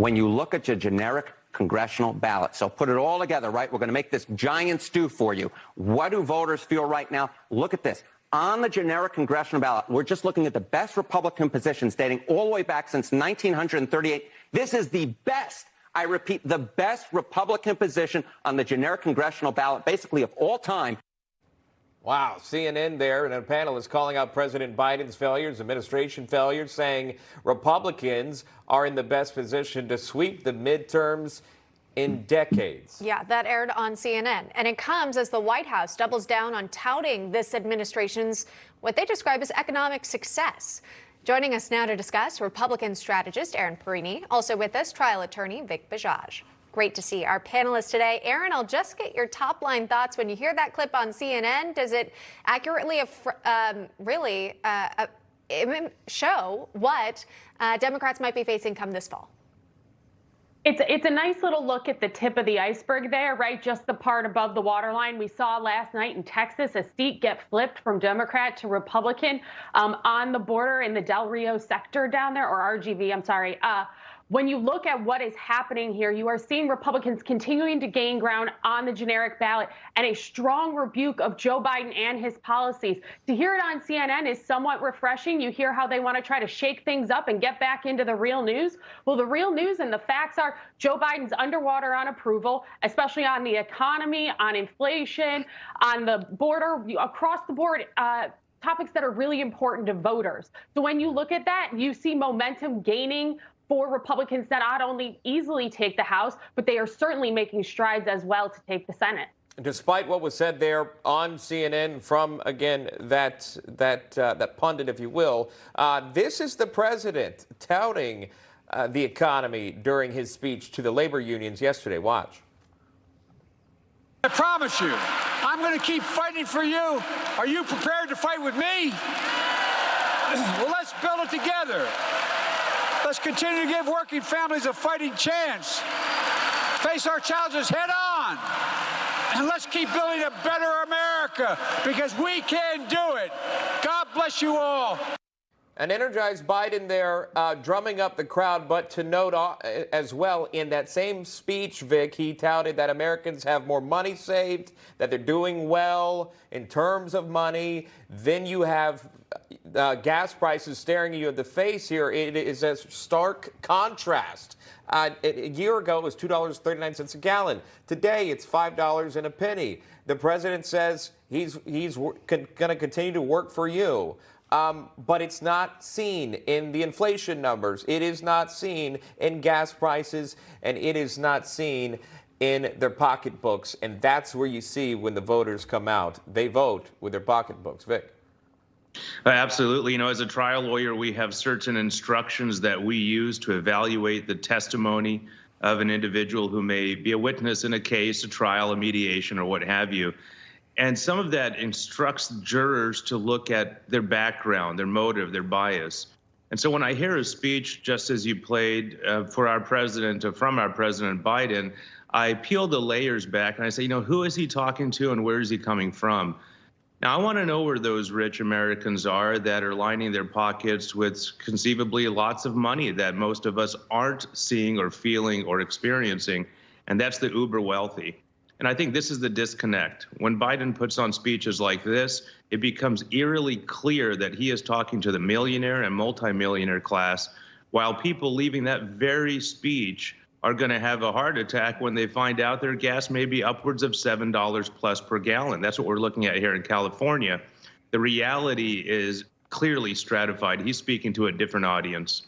when you look at your generic congressional ballot. So put it all together, right? We're going to make this giant stew for you. What do voters feel right now? Look at this. On the generic congressional ballot, we're just looking at the best Republican positions dating all the way back since 1938. This is the best, I repeat, the best Republican position on the generic congressional ballot, basically of all time. Wow, CNN there, and a panelist calling out President Biden's failures, administration failures, saying Republicans are in the best position to sweep the midterms in decades. Yeah, that aired on CNN. And it comes as the White House doubles down on touting this administration's what they describe as economic success. Joining us now to discuss, Republican strategist Erin Perrine. Also with us, trial attorney Vic Bajaj. Great to see our panelists today. Erin, I'll just get your top line thoughts. When you hear that clip on CNN, does it accurately show what Democrats might be facing come this fall? It's a nice little look at the tip of the iceberg there, right? Just the part above the waterline. We saw last night in Texas a seat get flipped from Democrat to Republican on the border in the Del Rio sector down there, or RGV, I'm sorry. When you look at what is happening here, you are seeing Republicans continuing to gain ground on the generic ballot and a strong rebuke of Joe Biden and his policies. To hear it on CNN is somewhat refreshing. You hear how they want to try to shake things up and get back into the real news. Well, the real news and the facts are Joe Biden's underwater on approval, especially on the economy, on inflation, on the border, across the board. Topics that are really important to voters. So when you look at that, you see momentum gaining for Republicans that not only easily take the House, but they are certainly making strides as well to take the Senate. Despite what was said there on CNN from, again, that pundit, if you will, this is the president touting the economy during his speech to the labor unions yesterday. Watch. I promise you, I'm going to keep fighting for you. Are you prepared to fight with me? Well, let's build it together. Let's continue to give working families a fighting chance. Face our challenges head on. And let's keep building a better America, because we can do it. God bless you all. An energized Biden there drumming up the crowd, but to note as well, in that same speech, Vic, he touted that Americans have more money saved, that they're doing well in terms of money. Then you have gas prices staring you in the face here. It is a stark contrast. A year ago, it was $2.39 a gallon. Today, it's $5 and a penny. The president says he's going to continue to work for you. But it's not seen in the inflation numbers. It is not seen in gas prices, and it is not seen in their pocketbooks. And that's where you see when the voters come out. They vote with their pocketbooks. Vic. Absolutely. You know, as a trial lawyer, we have certain instructions that we use to evaluate the testimony of an individual who may be a witness in a case, a trial, a mediation, or what have you. And some of that instructs jurors to look at their background, their motive, their bias. And so when I hear a speech, just as you played from our President Biden, I peel the layers back and I say, you know, who is he talking to and where is he coming from? Now, I want to know where those rich Americans are that are lining their pockets with conceivably lots of money that most of us aren't seeing or feeling or experiencing, and that's the uber wealthy. And I think this is the disconnect. When Biden puts on speeches like this, it becomes eerily clear that he is talking to the millionaire and multimillionaire class, while people leaving that very speech are going to have a heart attack when they find out their gas may be upwards of $7 plus per gallon. That's what we're looking at here in California. The reality is clearly stratified. He's speaking to a different audience.